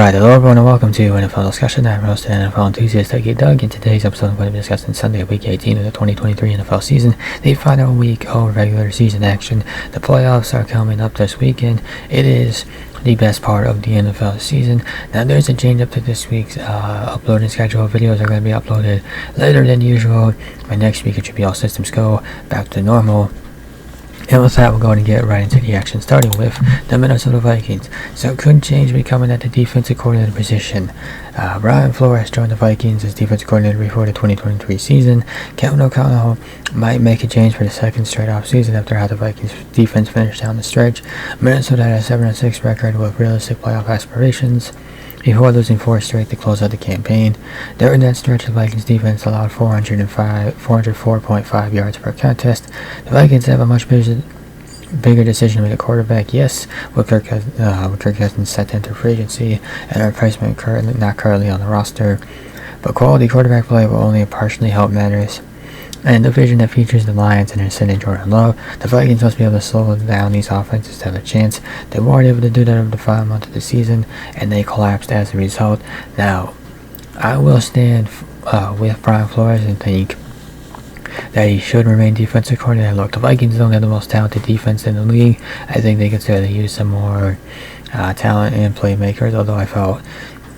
Alright, hello everyone and welcome to NFL Discussion. I'm host and NFL enthusiast Doug. In today's episode, I'm going to be discussing Sunday, week 18 of the 2023 NFL season, the final week of regular season action. The playoffs are coming up this weekend. It is the best part of the NFL season. Now, there's a change up to this week's uploading schedule. Videos are going to be uploaded later than usual. By next week, it should be all systems go back to normal. And with that, we're going to get right into the action, starting with the Minnesota Vikings. So it could change becoming at the defensive coordinator position. Brian Flores joined the Vikings as defensive coordinator before the 2023 season. Kevin O'Connell might make a change for the second straight off season after how the Vikings defense finished down the stretch. Minnesota had a 7-6 record with realistic playoff aspirations before losing 4 straight to close out the campaign. During that stretch, the Vikings defense allowed 404.5 yards per contest. The Vikings have a much bigger decision to make a quarterback. Yes, with Kirk Cousins set to enter free agency and a replacement not currently on the roster, but quality quarterback play will only partially help matters. And the division that features the Lions and their center Jordan Love, the Vikings must be able to slow down these offenses to have a chance. They weren't able to do that over the final month of the season, and they collapsed as a result. Now, I will stand with Brian Flores and think that he should remain defensive coordinator. Look, the Vikings don't have the most talented defense in the league. I think they could certainly use some more talent and playmakers, although I felt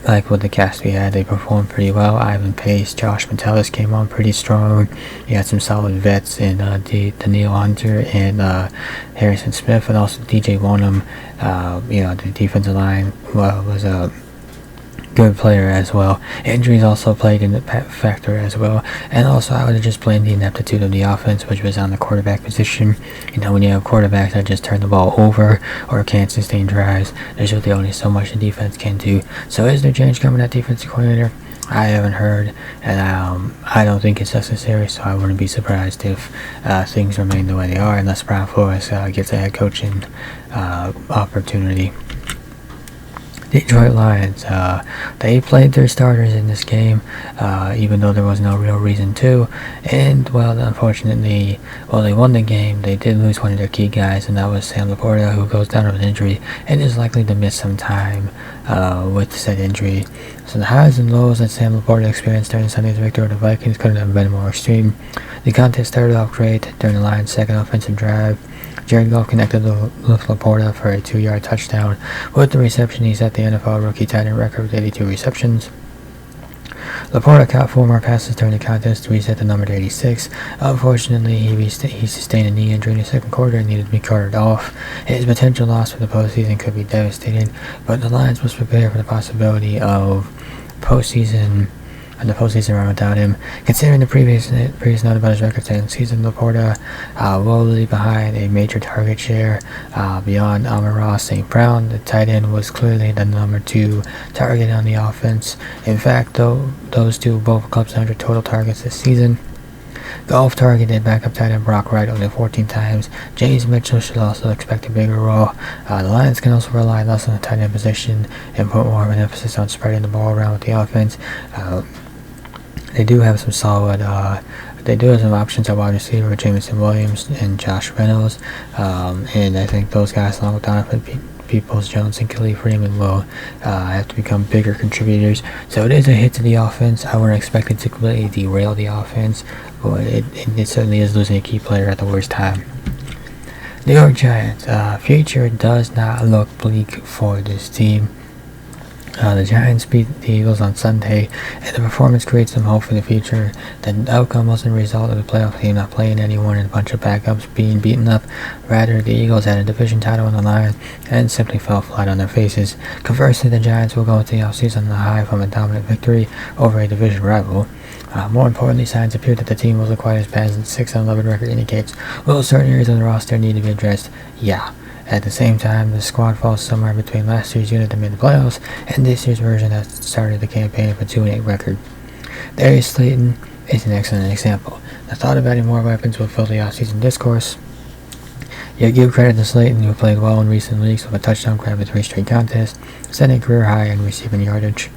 like with the cast we had, they performed pretty well. Ivan Pace, Josh Metellus came on pretty strong. You had some solid vets in Daniil Hunter and Harrison Smith, and also DJ Wonnum. The defensive line was a good player as well. Injuries also played in the factor as well, and also I would have just blamed the ineptitude of the offense, which was on the quarterback position. When you have quarterbacks that just turn the ball over or can't sustain drives, there's really only so much the defense can do. So is there change coming at defensive coordinator? I haven't heard, and I don't think it's necessary, so I wouldn't be surprised if things remain the way they are unless Brian Flores gets a head coaching opportunity. Detroit Lions, they played their starters in this game, even though there was no real reason to, and, unfortunately, they won the game. They did lose one of their key guys, and that was Sam Laporta, who goes down with an injury and is likely to miss some time with said injury. So the highs and lows that Sam Laporta experienced during Sunday's victory over the Vikings couldn't have been more extreme. The contest started off great during the Lions' second offensive drive. Jared Goff connected with Laporta for a 2-yard touchdown. With the reception, he set the NFL rookie tight end record with 82 receptions. Laporta caught 4 more passes during the contest to reset the number to 86. Unfortunately, he sustained a knee injury in the second quarter and needed to be carted off. His potential loss for the postseason could be devastating, but the Lions must prepare for the possibility of the postseason run without him. Considering the previous note about his record-setting season, Laporta will leave behind a major target share beyond Amon-Ra St. Brown. The tight end was clearly the number 2 target on the offense. In fact, those two both eclipsed 100 total targets this season. Goff targeted backup tight end Brock Wright only 14 times. James Mitchell should also expect a bigger role. The Lions can also rely less on the tight end position and put more of an emphasis on spreading the ball around with the offense. They do have some solid, some options at wide receiver with Jameson Williams and Josh Reynolds, and I think those guys, along with Donovan Peoples-Jones and Khalil Freeman, will have to become bigger contributors. So it is a hit to the offense. I wouldn't expect it to completely derail the offense, but it certainly is losing a key player at the worst time. New York Giants, future does not look bleak for this team. The Giants beat the Eagles on Sunday, and the performance creates some hope for the future. The outcome wasn't a result of the playoff team not playing anyone and a bunch of backups being beaten up. Rather, the Eagles had a division title on the line and simply fell flat on their faces. Conversely, the Giants will go into the offseason on the high from a dominant victory over a division rival. More importantly, signs appear that the team wasn't quite as bad as the 6-11 record indicates. Will certain areas of the roster need to be addressed? Yeah. At the same time, the squad falls somewhere between last year's unit that made the playoffs and this year's version that started the campaign with a 2-8 record. Darius Slayton is an excellent example. The thought of adding more weapons will fill the offseason discourse. Yet give credit to Slayton, who played well in recent weeks with a touchdown grab in 3 straight contests, setting a career high in receiving yardage.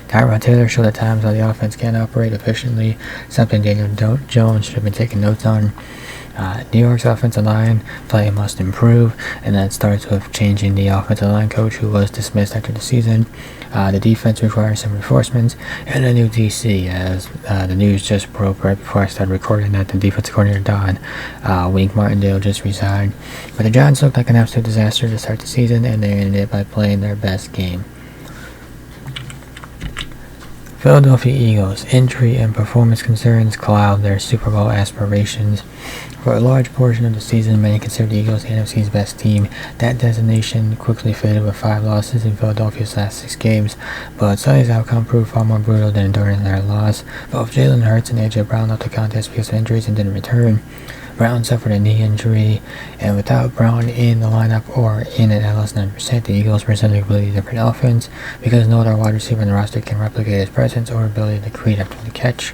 Tyrod Taylor showed at times how the offense can operate efficiently, something Daniel Jones should have been taking notes on. New York's offensive line play must improve, and that starts with changing the offensive line coach, who was dismissed after the season. The defense requires some reinforcements and a new DC, as the news just broke right before I started recording that the defensive coordinator Don Wink Martindale just resigned. But the Giants looked like an absolute disaster to start the season, and they ended it by playing their best game. Philadelphia Eagles. Injury and performance concerns cloud their Super Bowl aspirations. For a large portion of the season, many considered the Eagles the NFC's best team. That designation quickly faded with 5 losses in Philadelphia's last 6 games, but Sunday's outcome proved far more brutal than during their loss. Both Jalen Hurts and A.J. Brown left the contest because of injuries and didn't return. Brown suffered a knee injury, and without Brown in the lineup or in at less than 9%, the Eagles presented a completely different offense because no other wide receiver in the roster can replicate his presence or ability to create after the catch.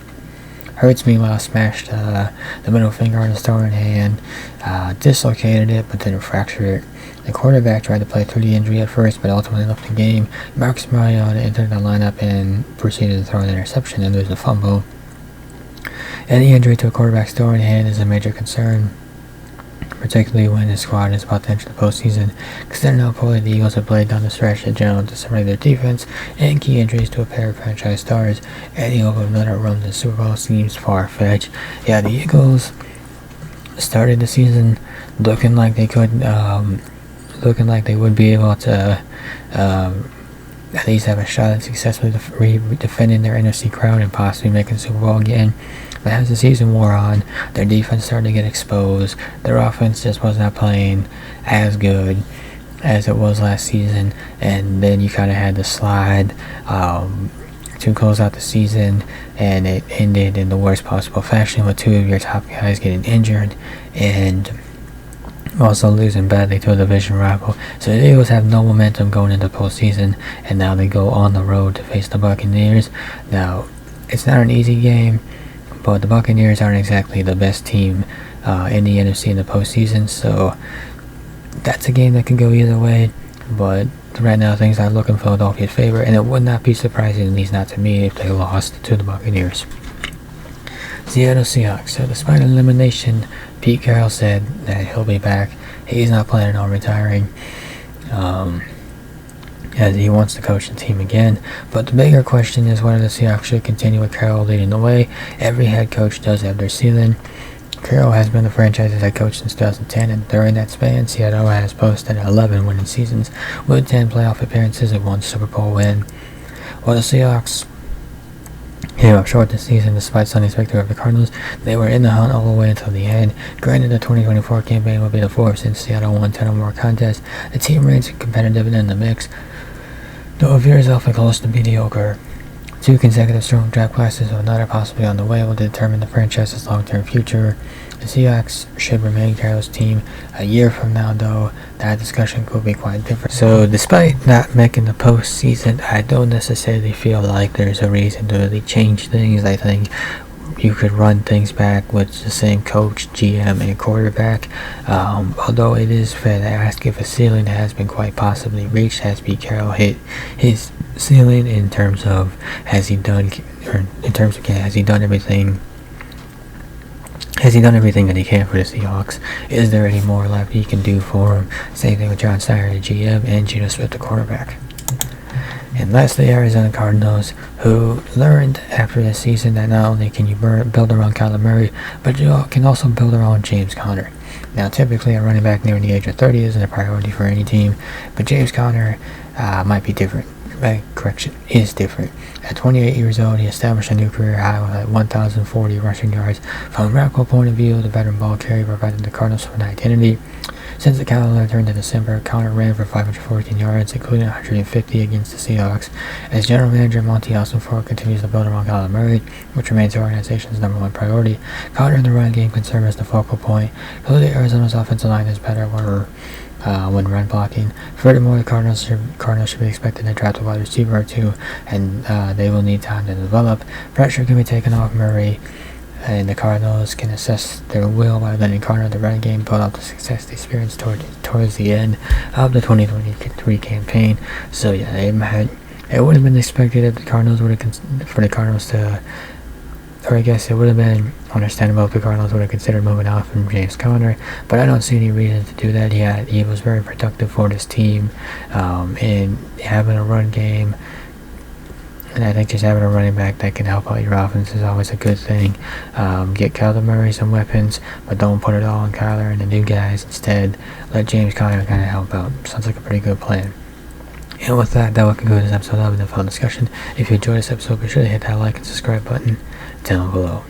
Hurts, meanwhile, smashed the middle finger on his throwing hand, dislocated it, but didn't fracture it. The quarterback tried to play through the injury at first, but ultimately left the game. Marcus Mariota entered the lineup and proceeded to throw an interception and lose a fumble. Any injury to a quarterback's throwing hand is a major concern, particularly when his squad is about to enter the postseason. Considering how poorly the Eagles have played down the stretch, the general disarray their defense, and key injuries to a pair of franchise stars, any hope of another run to the Super Bowl seems far-fetched. Yeah, the Eagles started the season looking like they would be able to at least have a shot at successfully defending their NFC crown and possibly making the Super Bowl again. But as the season wore on, their defense started to get exposed. Their offense just was not playing as good as it was last season, and then you kind of had to slide to close out the season, and it ended in the worst possible fashion with 2 of your top guys getting injured and also losing badly to a division rival. So the Eagles have no momentum going into the postseason, and now they go on the road to face the Buccaneers. Now, it's not an easy game, but the Buccaneers aren't exactly the best team in the NFC in the postseason, so that's a game that can go either way. But right now, things are looking Philadelphia's favor, and it would not be surprising, at least not to me, if they lost to the Buccaneers. Seattle Seahawks. So despite elimination, Pete Carroll said that he'll be back. He's not planning on retiring, as he wants to coach the team again. But the bigger question is whether the Seahawks should continue with Carroll leading the way. Every head coach does have their ceiling. Carroll has been the franchise's head coach since 2010, and during that span, Seattle has posted 11 winning seasons with 10 playoff appearances and 1 Super Bowl win. While the Seahawks came up short this season despite Sunday's victory over the Cardinals, they were in the hunt all the way until the end. Granted, the 2024 campaign will be the 4th since Seattle won 10 or more contests. The team remains competitive and in the mix, though it veers awfully close to mediocre. 2 consecutive strong draft classes, with another possibly on the way, will determine the franchise's long-term future. The Seahawks should remain Carroll's team. A year from now, though, that discussion could be quite different. So, despite not making the postseason, I don't necessarily feel like there's a reason to really change things. I think you could run things back with the same coach, GM, and quarterback. Although it is fair to ask if a ceiling has been quite possibly reached. Has Pete Carroll hit his ceiling in terms of has he done everything? Has he done everything that he can for the Seahawks? Is there any more left he can do for him? Same thing with John Steyer, the GM, and Geno Smith, the quarterback. And lastly, Arizona Cardinals, who learned after this season that not only can you build around Kyler Murray, but you can also build around James Conner. Now, typically, a running back near the age of 30 isn't a priority for any team, but James Conner might be different. Is different. At 28 years old, he established a new career high with 1,040 rushing yards. From a practical point of view, the veteran ball carrier provided the Cardinals with an identity. Since the calendar turned in December, Conner ran for 514 yards, including 150 against the Seahawks. As general manager, Monty Ossenford continues to build around Kyler Murray, which remains the organization's number 1 priority. Conner and the run game can serve as the focal point. Clearly, Arizona's offensive line is better when run blocking. Furthermore, the Cardinals should be expected to draft a wide receiver or 2, and they will need time to develop. Pressure can be taken off Murray, and the Cardinals can assess their will by letting Conner the run game build up the success they experienced towards the end of the 2023 campaign. So yeah, it would have been expected if the Cardinals or I guess it would have been understandable if the Cardinals would have considered moving out from James Conner, but I don't see any reason to do that yet. He was very productive for this team, and having a run game And I think just having a running back that can help out your offense is always a good thing. Get Kyler Murray some weapons, but don't put it all on Kyler and the new guys. Instead, let James Conner kind of help out. Sounds like a pretty good plan. And with that, that will conclude this episode of the NFL Discussion. If you enjoyed this episode, be sure to hit that like and subscribe button down below.